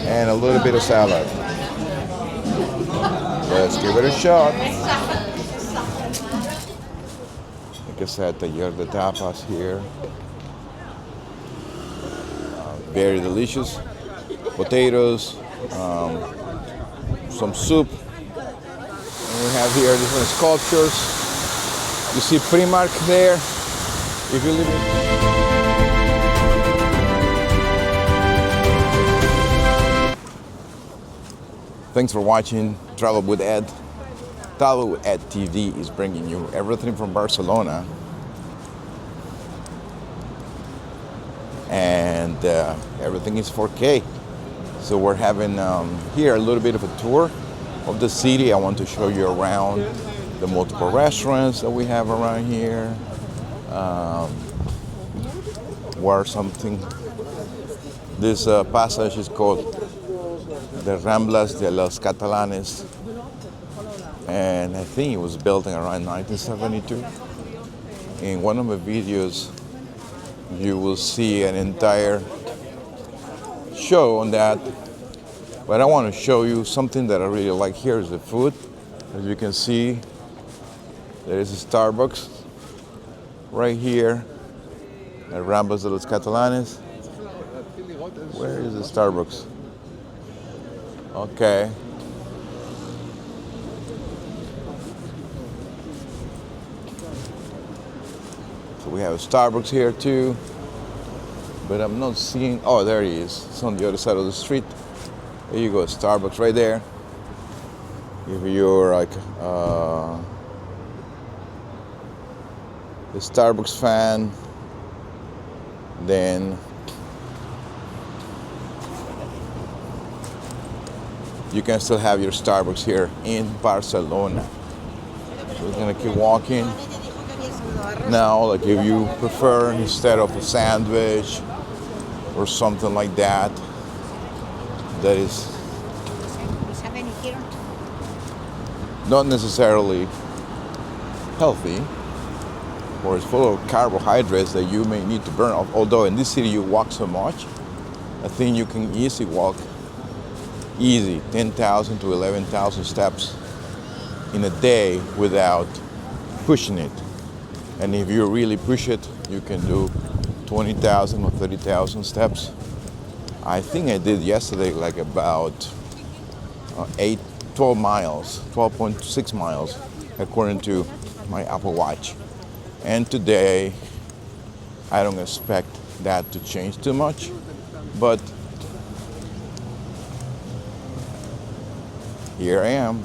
and a little bit of salad. Let's give it a shot. Like I said, taller de tapas here. Very delicious. Potatoes, some soup. And we have here different sculptures. You see Primark there. If you live in Thanks for watching Travel with Ed. Travel with Ed TV is bringing you everything from Barcelona. And everything is 4K. So we're having here a little bit of a tour of the city. I want to show you around the multiple restaurants that we have around here. Where something, this passage is called the Ramblas de los Catalanes, and I think it was built in around 1972. In one of my videos, you will see an entire show on that, but I want to show you something that I really like here is the food. As you can see, there is a Starbucks right here at Ramblas de los Catalanes. Where is the Starbucks? Okay. So we have a Starbucks here too, but I'm not seeing, oh, there he is. It's on the other side of the street. There you go, Starbucks right there. If you're like a Starbucks fan, then you can still have your Starbucks here in Barcelona. We're gonna keep walking. Now, like if you prefer, instead of a sandwich or something like that, that is not necessarily healthy, or it's full of carbohydrates that you may need to burn off. Although in this city you walk so much, I think you can easily walk 10,000 to 11,000 steps in a day without pushing it. And if you really push it, you can do 20,000 or 30,000 steps. I think I did yesterday like about 12 miles, 12.6 miles, according to my Apple Watch. And today, I don't expect that to change too much, but here I am.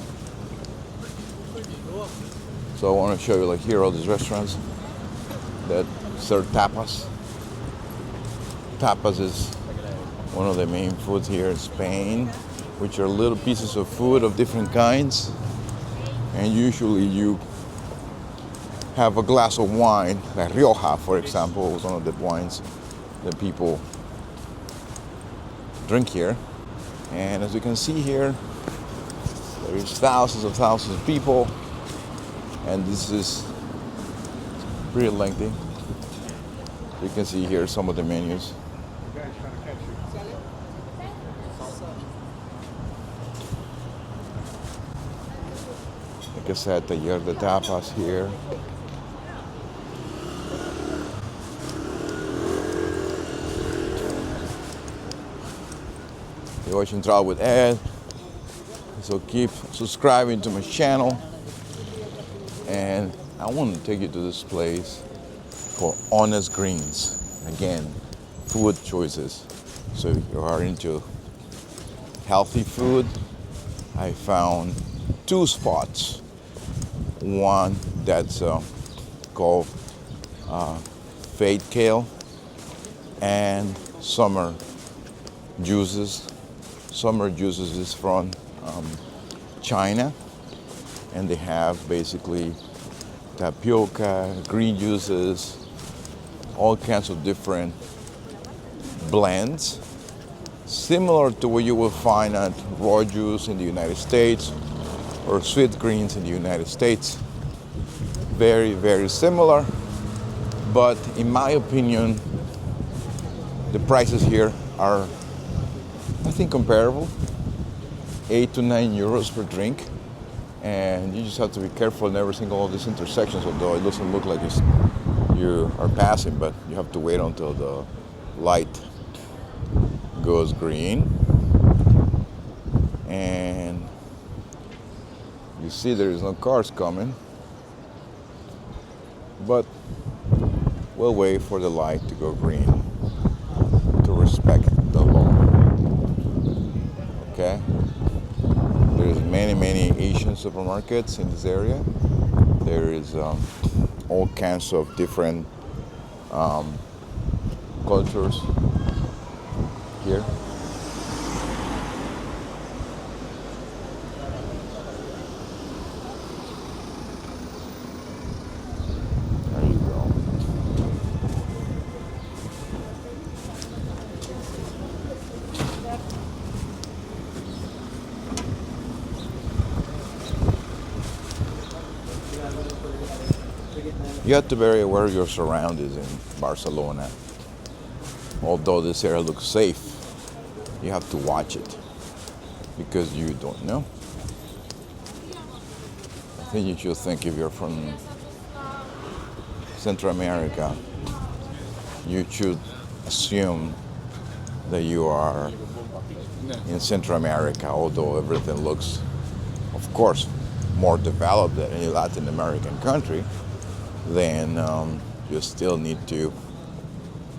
So I want to show you, like, here are all these restaurants that serve tapas. Tapas is one of the main foods here in Spain, which are little pieces of food of different kinds. And usually you have a glass of wine, like Rioja, for example, was one of the wines that people drink here. And as you can see here, there is thousands of people, and this is pretty lengthy. You can see here some of the menus. Like I said, taller de tapas here. You're watching Travel with Ed. So keep subscribing to my channel. And I want to take you to this place called Honest Greens. Again, food choices. So if you are into healthy food, I found two spots. One that's called Fate Kale and Summer Juices. Summer Juices is from China, and they have basically tapioca, green juices, all kinds of different blends, similar to what you will find at raw juice in the United States or Sweetgreens in the United States. Very, very similar, but in my opinion, the prices here are think comparable, 8 to 9 euros per drink. And you just have to be careful in every single of these intersections, although it doesn't look like you are passing, but you have to wait until the light goes green. And you see there is no cars coming, but we'll wait for the light to go green to respect the law. Okay? There's many Asian supermarkets in this area. There is all kinds of different cultures here. There you go. You have to be very aware of your surroundings in Barcelona. Although this area looks safe, you have to watch it because you don't know. I think you should think if you're from Central America, you should assume that you are in Central America, although everything looks, of course, more developed than any Latin American country. Then you still need to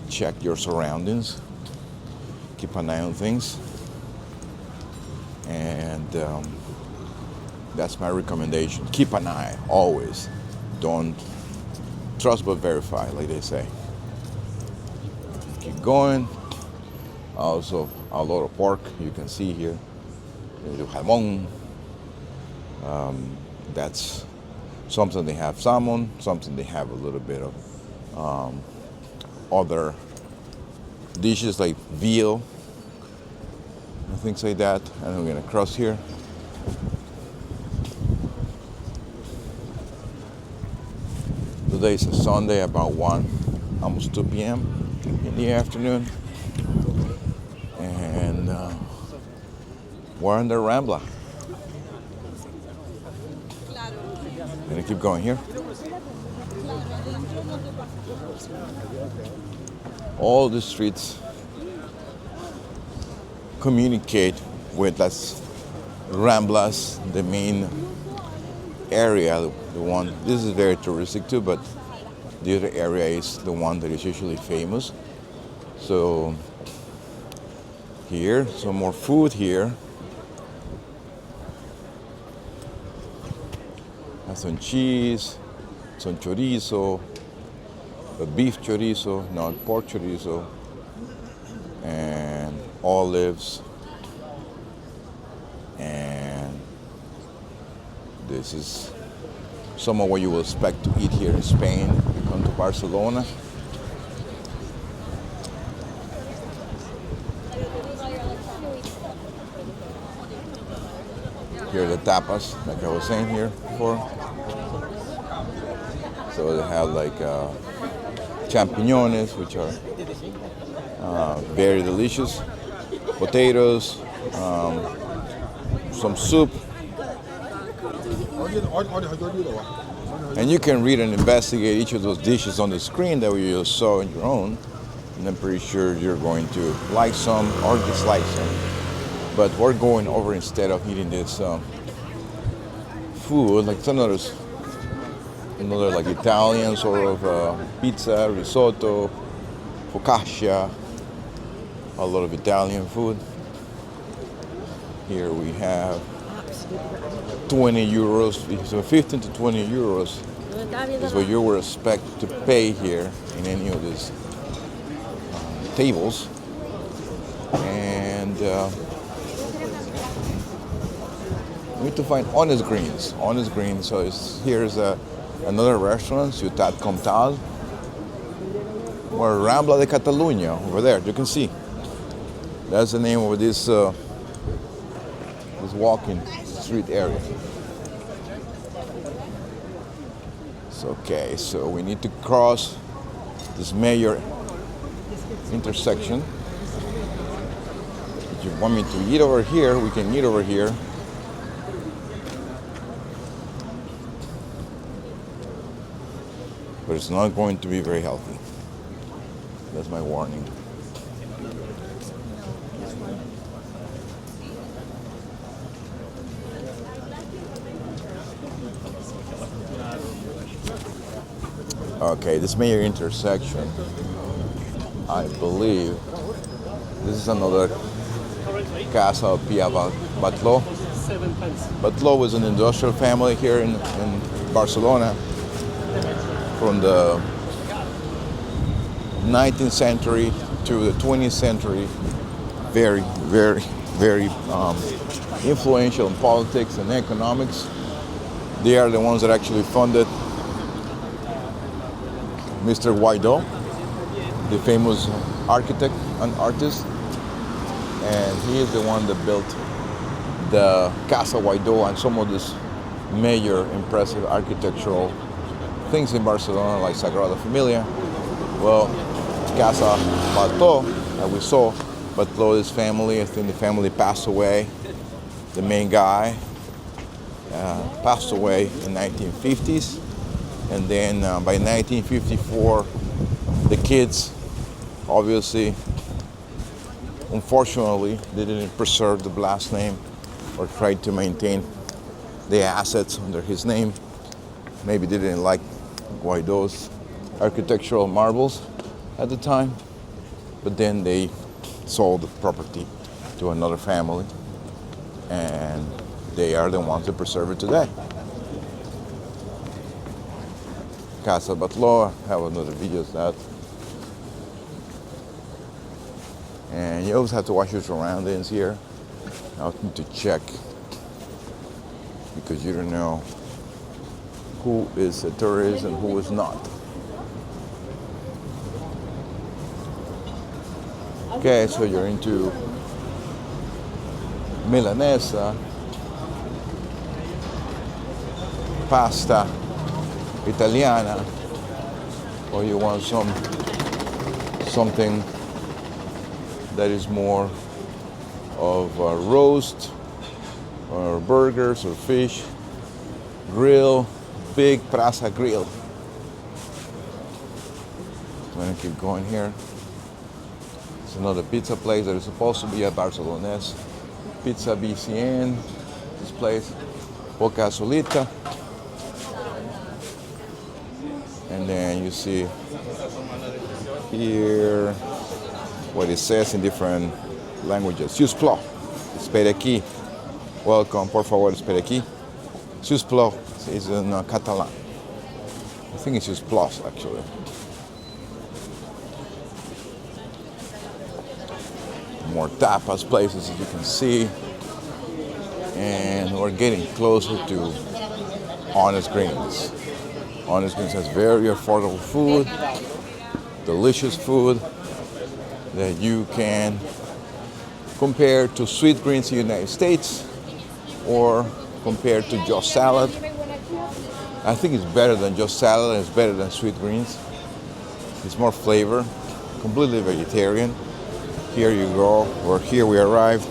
check your surroundings, keep an eye on things, and that's my recommendation. Keep an eye, always. Don't trust but verify, like they say. Keep going. Also, a lot of pork you can see here. Jamón. That's something they have salmon, something they have a little bit of other dishes like veal and things like that. And we're gonna cross here. Today is a Sunday, about 1, almost 2 p.m. in the afternoon. And we're in the Rambla. Gonna keep going here. All the streets communicate with Las Ramblas, the main area, the one. This is very touristic too, but the other area is the one that is usually famous. So here, some more food here. Some cheese, some chorizo, a beef chorizo, not pork chorizo, and olives. And this is some of what you will expect to eat here in Spain if you come to Barcelona. Here are the tapas, like I was saying here before. So they have like champiñones, which are very delicious, potatoes, some soup. And you can read and investigate each of those dishes on the screen that you just saw on your own. And I'm pretty sure you're going to like some or dislike some. But we're going over, instead of eating this food, like another like Italian sort of pizza, risotto, focaccia, a lot of Italian food. Here we have 20 euros, so 15 to 20 euros is what you would expect to pay here in any of these tables. And we need to find honest greens. Honest greens. So here's another restaurant, Ciutat Comtal, or Rambla de Catalunya over there. You can see that's the name of this walking street area. Okay, so we need to cross this major intersection, you want me to eat over here, we can eat over here. But it's not going to be very healthy. That's my warning. Okay, this major intersection, I believe, this is another Casa Pia Batlló. Batlló was an industrial family here in Barcelona from the 19th century to the 20th century. Very, very, very influential in politics and economics. They are the ones that actually funded Mr. Gaudí, the famous architect and artist, and he is the one that built the Casa Gaudí and some of these major impressive architectural things in Barcelona, like Sagrada Familia. Well, Casa Batlló, as we saw, Batlló's family, I think the family passed away. The main guy passed away in 1950s. And then by 1954, the kids, obviously, unfortunately, they didn't preserve the last name or tried to maintain the assets under his name. Maybe they didn't like Gaudí's architectural marvels at the time, but then they sold the property to another family, and they are the ones that preserve it today. Casa Batlló, I have another video of that. And you always have to watch your surroundings here. I need to check because you don't know who is a tourist and who is not. Okay, so you're into Milanesa, pasta Italiana, or you want something that is more of a roast or burgers or fish, grill, big Plaza grill. I'm gonna keep going here. It's another pizza place that is supposed to be at Barcelona's Pizza BCN, this place, Boca Solita. And then you see here what it says in different languages. Sius plau, espere aquí. Welcome, por favor, espere aquí. Sius plau is in Catalan. I think it's sius plus actually. More tapas places, as you can see. And we're getting closer to Honest Greens. Honest Greens has very affordable food, delicious food that you can compare to Sweetgreens in the United States or compare to just salad. I think it's better than just salad, it's better than Sweetgreens. It's more flavor, completely vegetarian. Here you go, or here we arrived.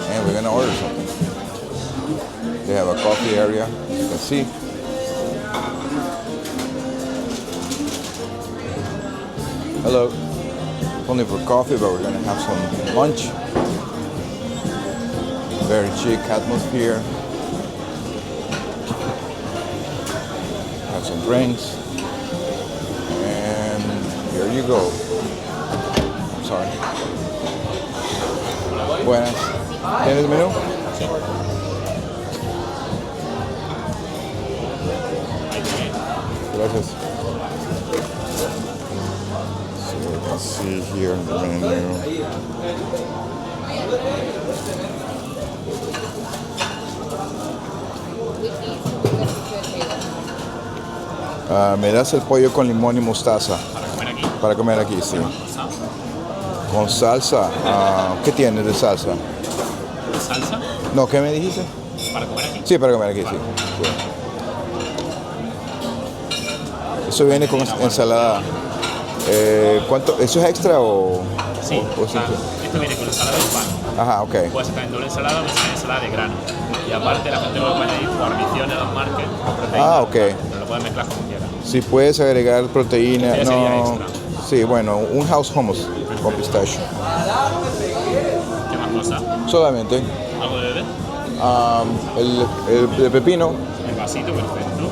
And we're gonna order something. They have a coffee area, as you can see. Hello. Only for coffee, but we're gonna have some lunch. Very chic atmosphere. Have some drinks. And here you go. I'm sorry. Buenas. ¿Tienes el menú? Sí. Gracias. So you can see here in the menu. Me das el pollo con limón y mostaza. Para comer aquí, sí. Con salsa. ¿Qué tienes de salsa? ¿Salsa? No, ¿qué me dijiste? ¿Para comer aquí? Sí, para comer aquí, sí. Eso viene con ensalada. ¿Cuánto? ¿Eso es extra o...? Sí, o sea, simple? esto viene con ensalada de pan. Ajá, ok. Puedes sacar en doble ensalada o en ensalada de grano. Y aparte la gente luego puede añadir guarniciones a los markets con proteínas. Ah, ok. Pero lo puedes mezclar como quieras. Si puedes agregar proteína, Eso ya sería no. extra. Sí, bueno, un house hummus con pistacho. ¿Qué más cosas? Solamente. ¿Algo de beber? El pepino. El vasito, perfecto.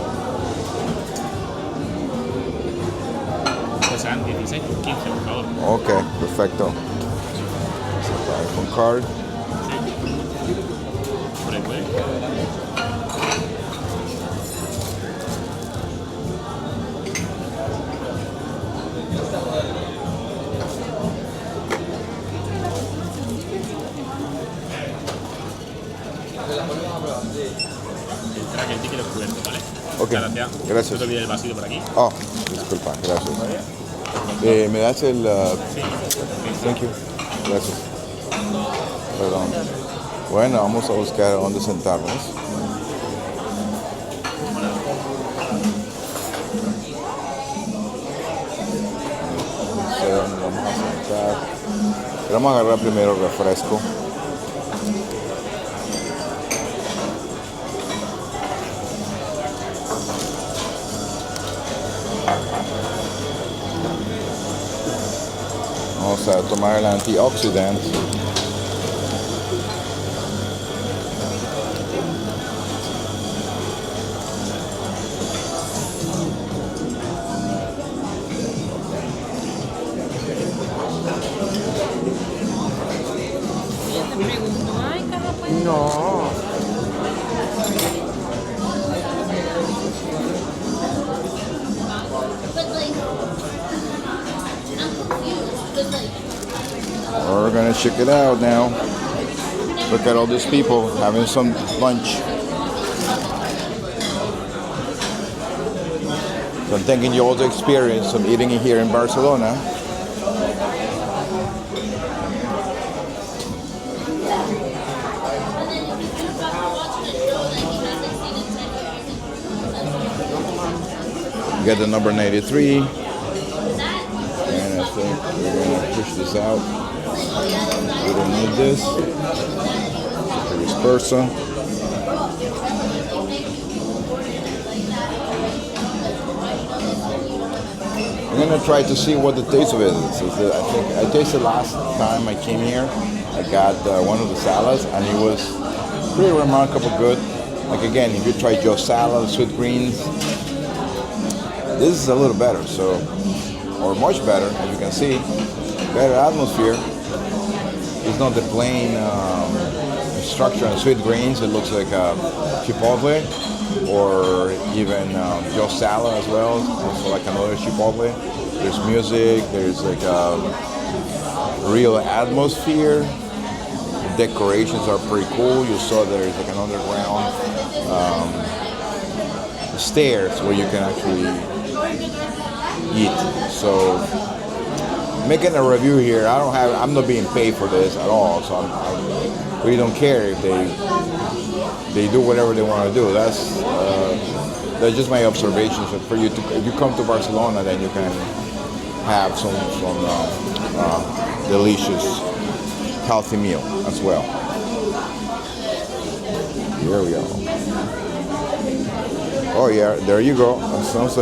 Pues serán 16 por 15, por favor. Ok, perfecto. Con card. Por ahí puede. Entra que el ticket es cubierto, ¿vale? Ok, gracias. No te olvides el vasito por aquí. Oh, disculpa, gracias. ¿Me das el...? Sí. Thank you. Gracias. Perdón. Bueno, vamos a buscar dónde sentarnos. No sé dónde vamos a sentar. Pero vamos a agarrar primero el refresco. Vamos a tomar el antioxidante. No. We're gonna check it out now. Look at all these people having some lunch. So I'm thinking you all the experience of eating here in Barcelona. Get the number 93. And I think we're gonna push this out. We don't need this. For this person. I'm gonna try to see what the taste of it is. I think I tasted last time I came here. I got one of the salads, and it was pretty remarkable good. Like again, if you try your salad, Sweetgreens, this is a little better. So, or much better, as you can see. Better atmosphere. It's not the plain structure on Sweetgreens. It looks like a Chipotle, or even just salad as well. Also like another Chipotle. There's music. There's like a real atmosphere. The decorations are pretty cool. You saw there's like an underground stairs where you can actually eat. So making a review here, I'm not being paid for this at all, so I really don't care if they do whatever they want to do. That's just my observations. For you, if you come to Barcelona, then you can have some delicious, healthy meal as well. Here we go. Oh yeah, there you go. It sounds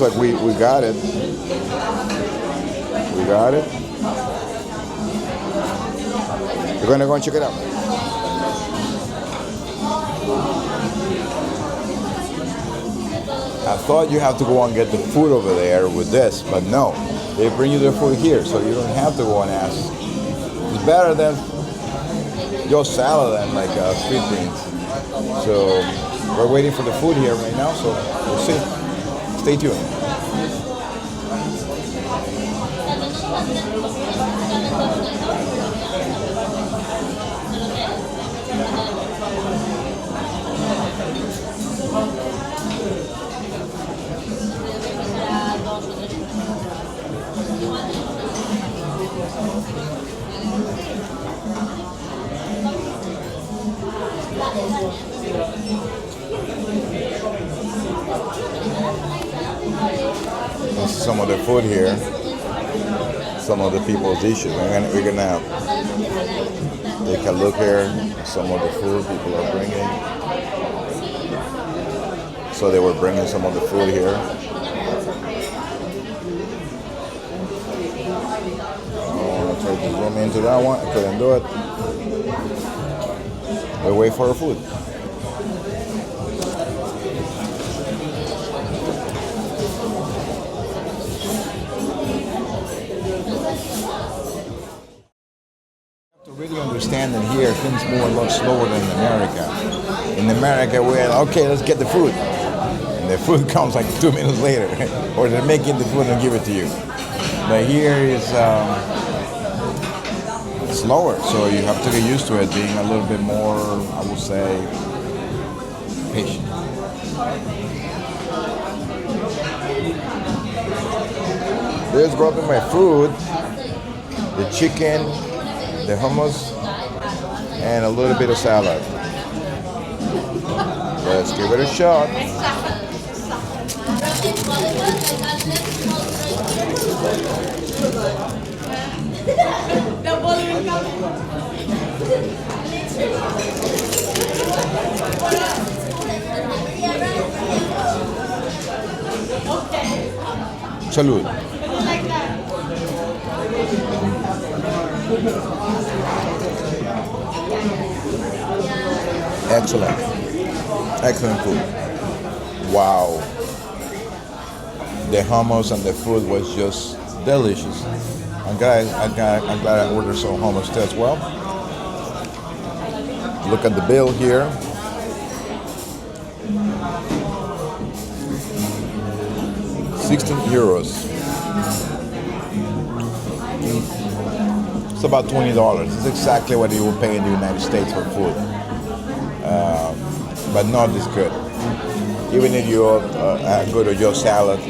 like we got it. We got it. We're gonna go and check it out. I thought you have to go and get the food over there with this, but no. They bring you the food here, so you don't have to go and ask. It's better than your salad and like Sweetgreens. So we're waiting for the food here right now, so we'll see. Stay tuned. some of the food here, some of the people's dishes. We're gonna take a look here at some of the food people are bringing. So they were bringing some of the food here. I tried to zoom into that one. I couldn't do it. We wait for our food. To really understand that here things move a lot slower than in America. In America, we're okay, let's get the food. And the food comes like 2 minutes later. Or they're making the food and give it to you. But here is slower, so you have to get used to it being a little bit more, I would say, patient. There's grabbing my food, the chicken, the hummus, and a little bit of salad. Let's give it a shot. Salud. Excellent. Excellent food. Wow. The hummus and the food was just delicious. I'm glad I ordered some hummus too as well. Look at the bill here. €16. It's about $20. It's exactly what you would pay in the United States for food, but not this good. Even if you go to your salad,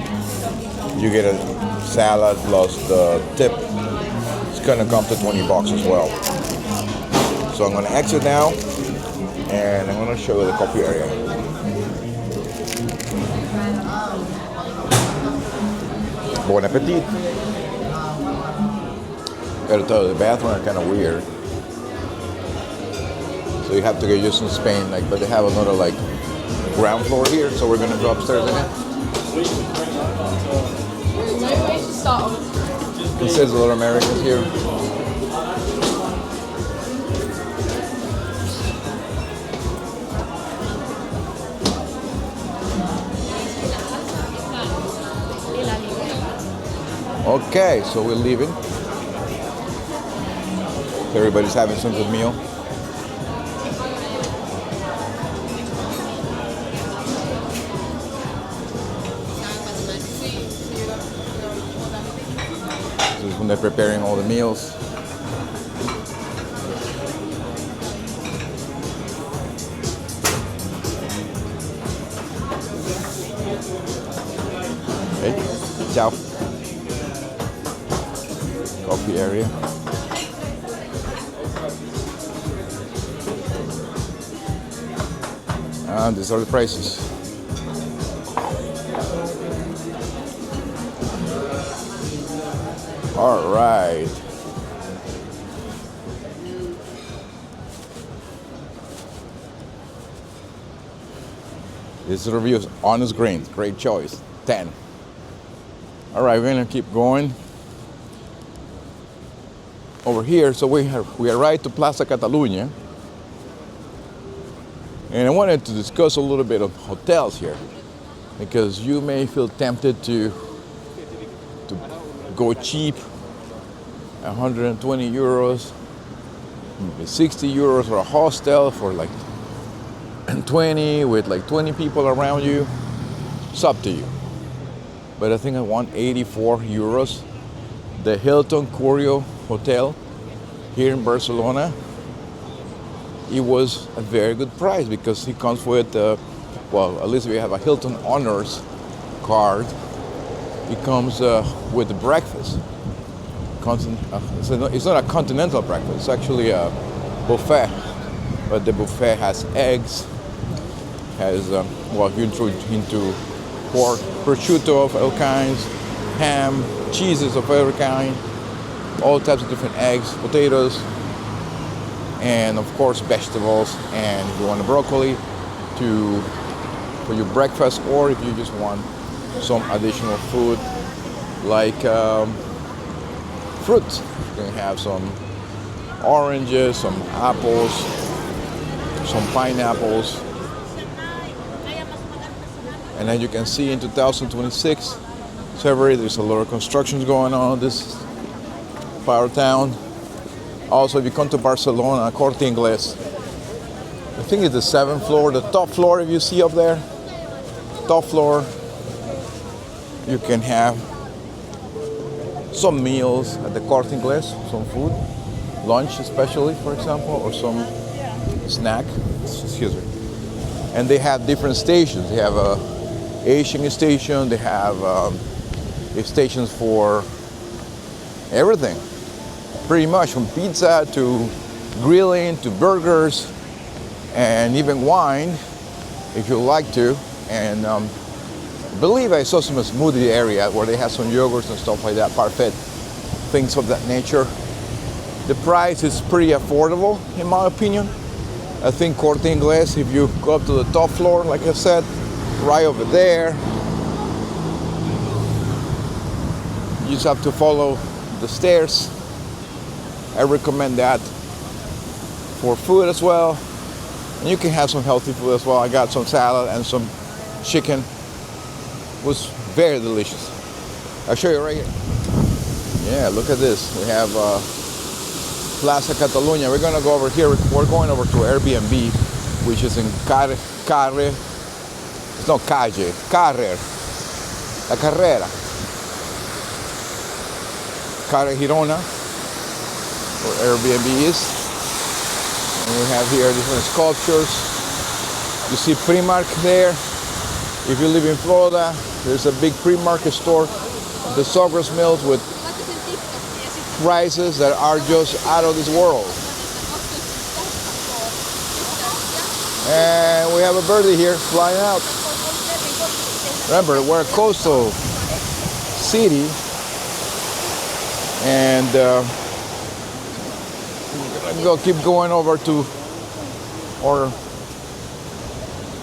you get a salad plus the tip. It's gonna come to $20 as well. So I'm gonna exit now, and I'm gonna show you the coffee area. Bon appetit. Gotta tell you, the bathroom are kind of weird. So you have to get used to Spain, but they have another ground floor here, so we're gonna go upstairs again. It says a lot of Americans here. Okay, so we're leaving. Everybody's having some good meal. This is when they're preparing all the meals. Okay, ciao. Coffee area. And these are the prices. All right. This review is Honest Grains. Great choice. 10. All right, we're gonna keep going. Over here, so we arrived to Plaza Catalunya. And I wanted to discuss a little bit of hotels here, because you may feel tempted to go cheap, 120 euros, maybe 60 euros for a hostel for 20 with 20 people around you. It's up to you. But I think I want 84 euros. The Hilton Corner Hotel here in Barcelona, it was a very good price because it comes with, well, at least we have a Hilton Honors card. It comes with the breakfast. It's not a continental breakfast, it's actually a buffet. But the buffet has eggs, has, well, if you're into pork, prosciutto of all kinds, ham, cheeses of every kind, all types of different eggs, potatoes, and of course vegetables. And if you want a broccoli for your breakfast, or if you just want some additional food like fruit, you can have some oranges, some apples, some pineapples. And as you can see, in 2026 February, there's a lot of constructions going on in this part of town. Also, if you come to Barcelona, Corte Inglés, I think it's the 7th floor, the top floor, if you see up there, top floor, you can have some meals at the Corte Inglés, some food, lunch especially, for example, or some snack, excuse me. And they have different stations. They have a Asian station, they have stations for everything, pretty much from pizza to grilling to burgers and even wine if you like to. And I believe I saw some smoothie area where they have some yogurts and stuff like that, parfait, things of that nature. The price is pretty affordable in my opinion. I think Corte Inglés, if you go up to the top floor, like I said, right over there, you just have to follow the stairs. I recommend that for food as well. And you can have some healthy food as well. I got some salad and some chicken. It was very delicious. I'll show you right here. Yeah, look at this. We have Plaza Catalunya. We're gonna go over here. We're going over to Airbnb, which is in Calle. It's not Calle, Carrer. La Carrera. Calle Girona, where Airbnb is. And we have here different sculptures. You see Primark there. If you live in Florida, there's a big Primark store, the Sogros Mills, with prices that are just out of this world. And we have a birdie here flying out. Remember, we're a coastal city, and we'll keep going over to our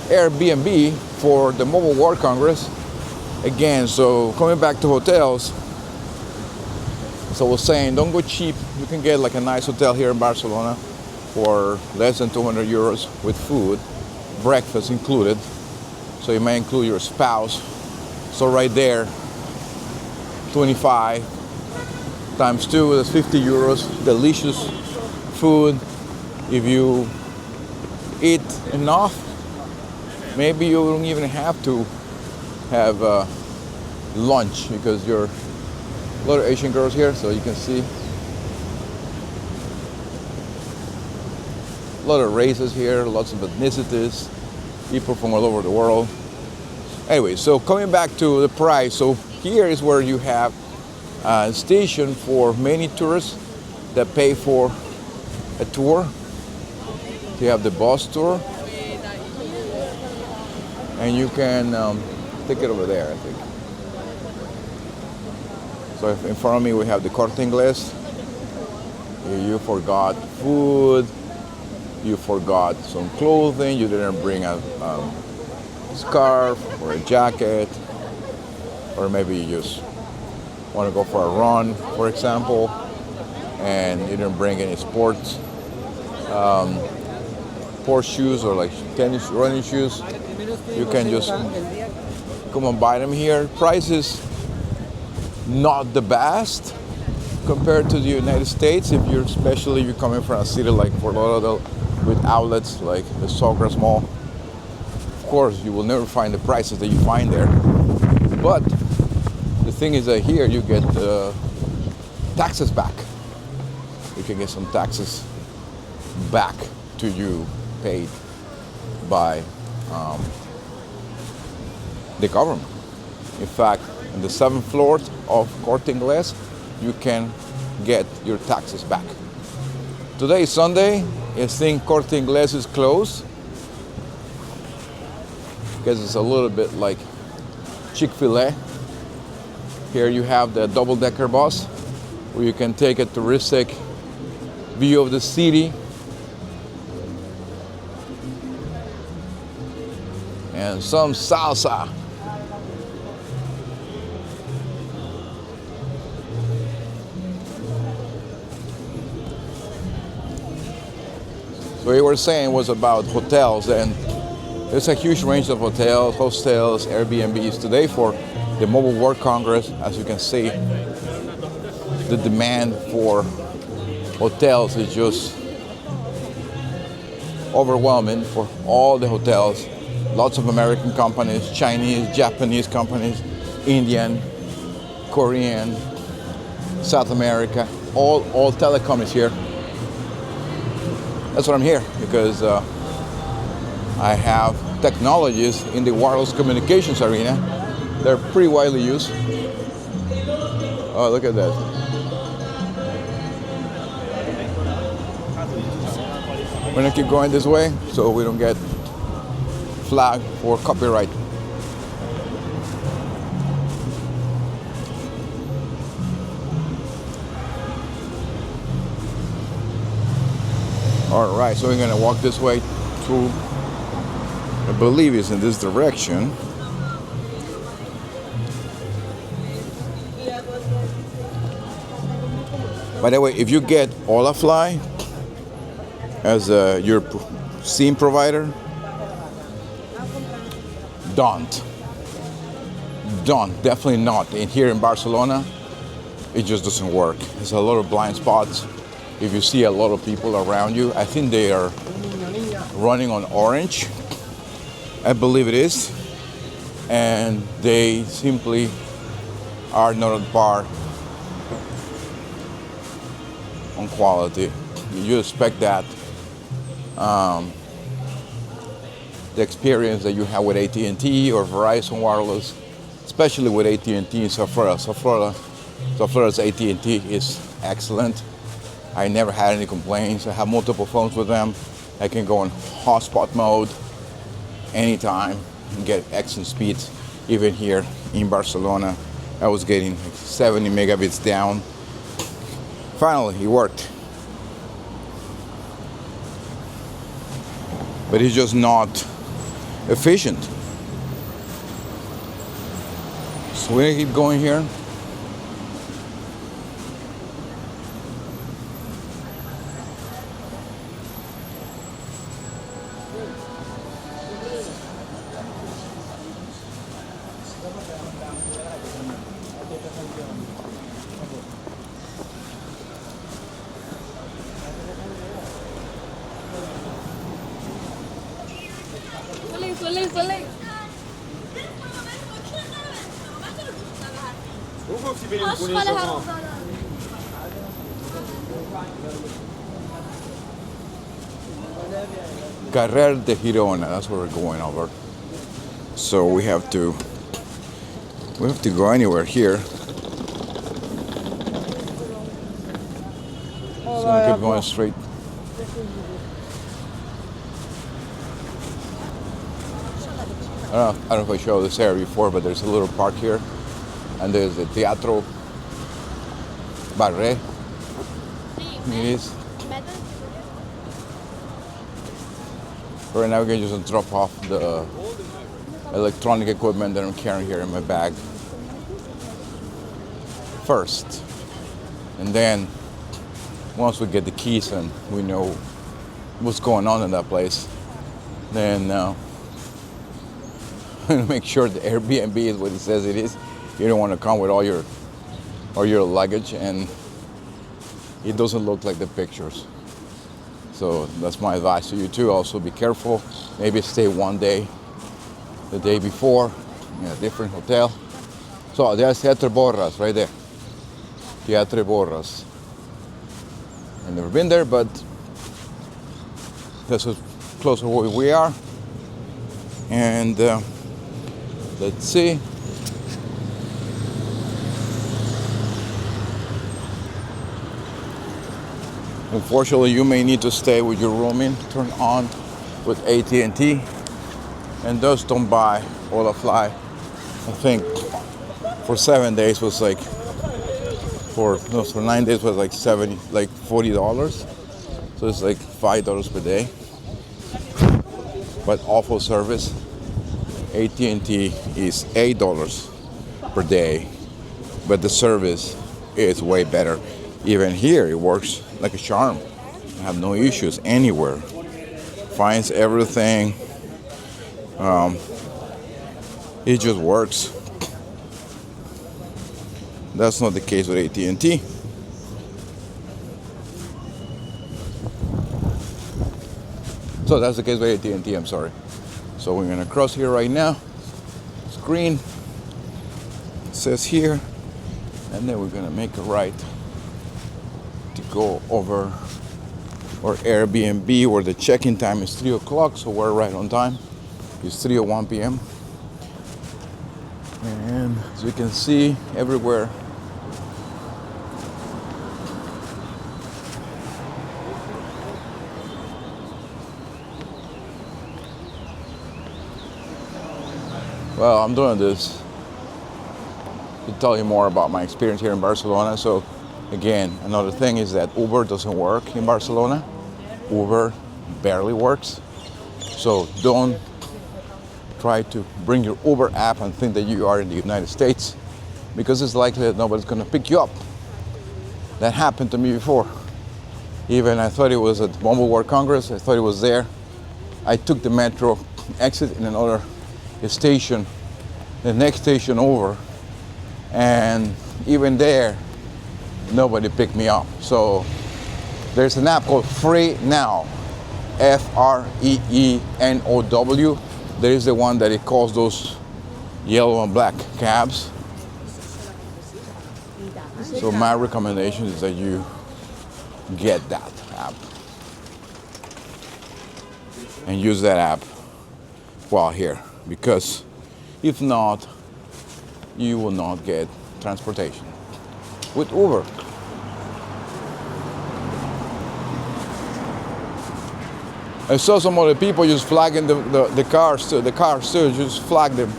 Airbnb for the Mobile World Congress again. So coming back to hotels, so I was saying, don't go cheap. You can get like a nice hotel here in Barcelona for less than 200 euros with food, breakfast included. So you may include your spouse. So right there, 25 times 2, that's 50 euros. Delicious food. If you eat enough, maybe you don't even have to have lunch, because you're a lot of Asian girls here, so you can see a lot of races here, lots of ethnicities, people from all over the world. Anyway, so coming back to the price, so here is where you have a station for many tourists that pay for a tour. You have the bus tour, and you can take it over there, I think. So in front of me we have the Corte Inglés. You forgot food, you forgot some clothing, you didn't bring a scarf or a jacket, or maybe you just want to go for a run, for example, and you didn't bring any sports shoes or like tennis running shoes. You can just come and buy them here. Prices not the best compared to the United States, especially if you're coming from a city like Fort Lauderdale with outlets like the Sogros Mall. Of course, you will never find the prices that you find there. But the thing is that here you get taxes back. You can get some taxes back to you paid by the government. In fact, in the 7th floor of Corte Inglés, you can get your taxes back. Today is Sunday. I think Corte Inglés is closed because it's a little bit like Chick-fil-A. Here you have the double-decker bus where you can take a touristic view of the city. And some salsa. What we were saying was about hotels, and there's a huge range of hotels, hostels, Airbnbs. Today for the Mobile World Congress, as you can see, the demand for hotels is just overwhelming for all the hotels. Lots of American companies, Chinese, Japanese companies, Indian, Korean, South America, all telecom is here. That's why I'm here, because I have technologies in the wireless communications arena. They're pretty widely used. Oh, look at that. We're gonna keep going this way so we don't get flagged for copyright. All right, so we're gonna walk this way through, I believe it's in this direction. By the way, if you get Olafyl as your SIM provider, don't, definitely not. In here in Barcelona, it just doesn't work. There's a lot of blind spots. If you see a lot of people around you, I think they are running on orange, I believe it is, and they simply are not on par on quality. You expect that the experience that you have with AT&T or Verizon Wireless, especially with AT&T in South Florida's AT&T is excellent. I never had any complaints. I have multiple phones with them. I can go in hotspot mode anytime and get excellent speeds. Even here in Barcelona, I was getting 70 megabits down. Finally, it worked. But it's just not efficient. So we're gonna keep going here. Carrer de Girona, that's where we're going over. So we have to go anywhere here. So we keep going straight. I don't know if I showed this area before, but there's a little park here, and there's the Teatro Barre. It is. Right now, we're going to just drop off the electronic equipment that I'm carrying here in my bag first, and then once we get the keys and we know what's going on in that place, then make sure the Airbnb is what it says it is. You don't want to come with all your luggage and it doesn't look like the pictures. So that's my advice to you too. Also be careful. Maybe stay one day, the day before, in a different hotel. So there's Teatro Borras right there. Teatro Borras. I've never been there, but that's as close to where we are. And let's see. Unfortunately, you may need to stay with your roaming turned on with AT&T, and those don't buy Olafyl. I think for 7 days was like, for 9 days was like $40. So it's like $5 per day. But awful service. AT&T is $8 per day, but the service is way better. Even here, it works like a charm. I have no issues anywhere. Finds everything. It just works. That's not the case with AT&T. So that's the case with AT&T, I'm sorry. So we're gonna cross here right now. It's green. It says here. And then we're gonna make a right to go over our Airbnb, where the check-in time is 3 o'clock, so we're right on time. It's 3:01 p.m. And as you can see, everywhere well, I'm doing this to tell you more about my experience here in Barcelona. So again, another thing is that Uber doesn't work in Barcelona. Uber barely works. So don't try to bring your Uber app and think that you are in the United States, because it's likely that nobody's going to pick you up. That happened to me before. Even I thought it was at Mobile World Congress. I thought it was there. I took the metro exit in another station, the next station over, and even there, nobody picked me up. So there's an app called Free Now, Free-E-N-O-W. There is the one that it calls those yellow and black cabs. So my recommendation is that you get that app and use that app while here, because if not, you will not get transportation with Uber. I saw some other people just flagging the cars too. The cars too, just flag them,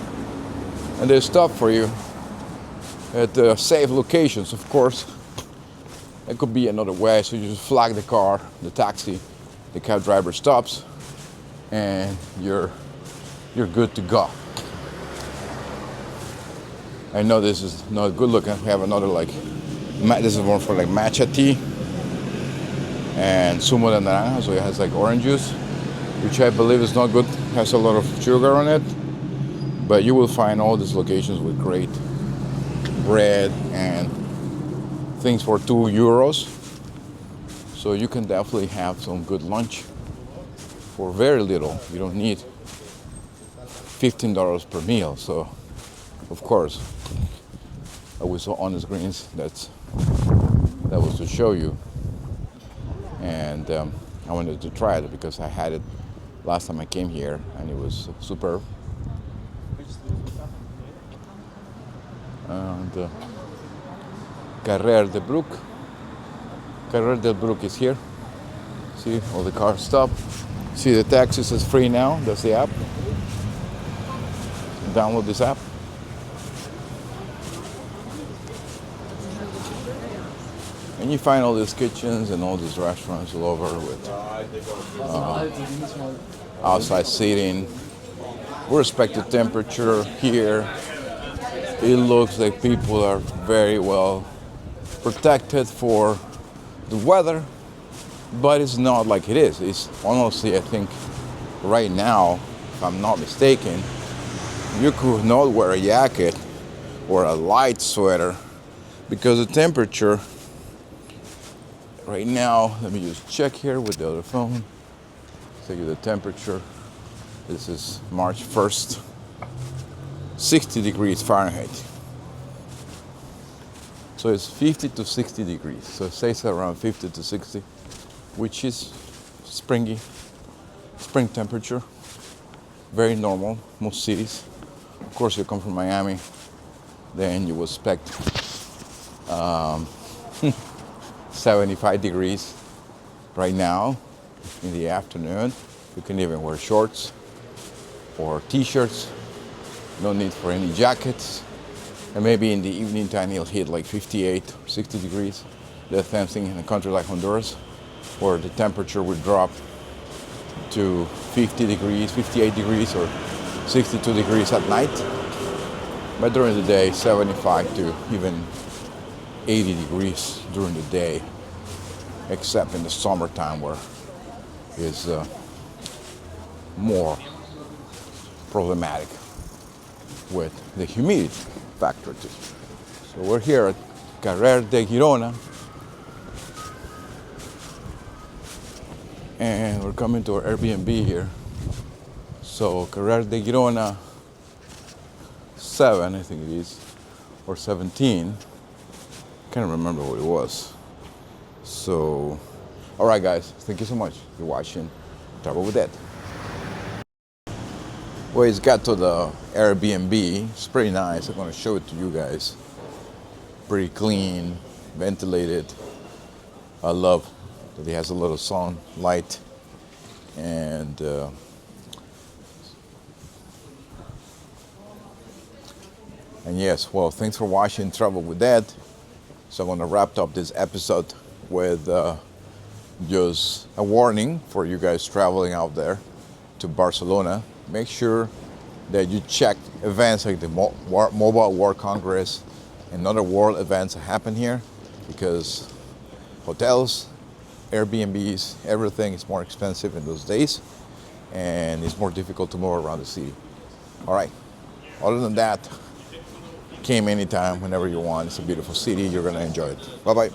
and they stop for you at safe locations. Of course, it could be another way. So you just flag the car, the taxi, the cab driver stops, and you're good to go. I know this is not good looking. We have another this is one for like matcha tea and zumo de naranja, so it has like orange juice, which I believe is not good. It has a lot of sugar on it, but you will find all these locations with great bread and things for €2. So you can definitely have some good lunch for very little. You don't need $15 per meal. So of course, we saw honest greens. That was to show you, and I wanted to try it because I had it last time I came here, and it was superb. And Carrer del Bruc. Carrer del Bruc is here. See, all the cars stop. See, the taxi says Free Now. That's the app. Download this app. And you find all these kitchens and all these restaurants all over with outside seating. We respect the temperature here. It looks like people are very well protected for the weather, but it's not like it is. It's honestly, I think, right now, if I'm not mistaken, you could not wear a jacket or a light sweater because the temperature right now, let me just check here with the other phone. Tell you the temperature. This is March 1st, 60 degrees Fahrenheit. So it's 50 to 60 degrees. So it stays around 50 to 60, which is spring temperature. Very normal, most cities. Of course, you come from Miami, then you will expect 75 degrees right now in the afternoon. You can even wear shorts or t-shirts. No need for any jackets. And maybe in the evening time it'll hit like 58 or 60 degrees. The same thing in a country like Honduras, where the temperature would drop to 50 degrees, 58 degrees, or 62 degrees at night. But during the day, 75 to even 80 degrees during the day, except in the summertime where it's more problematic with the humidity factor too. So we're here at Carrer de Girona, and we're coming to our Airbnb here. So Carrer de Girona 7, I think it is, or 17. Can't remember what it was. So, all right, guys, thank you so much for watching Travel with Ed. Well, it's got to the Airbnb. It's pretty nice. I'm going to show it to you guys. Pretty clean, ventilated. I love that it has a little sunlight. And yes, well, thanks for watching Travel with Ed. So I'm going to wrap up this episode with just a warning for you guys traveling out there to Barcelona. Make sure that you check events like the Mobile World Congress and other world events that happen here, because hotels, Airbnbs, everything is more expensive in those days, and it's more difficult to move around the city. All right, other than that, came anytime, whenever you want. It's a beautiful city. You're going to enjoy it. Bye-bye.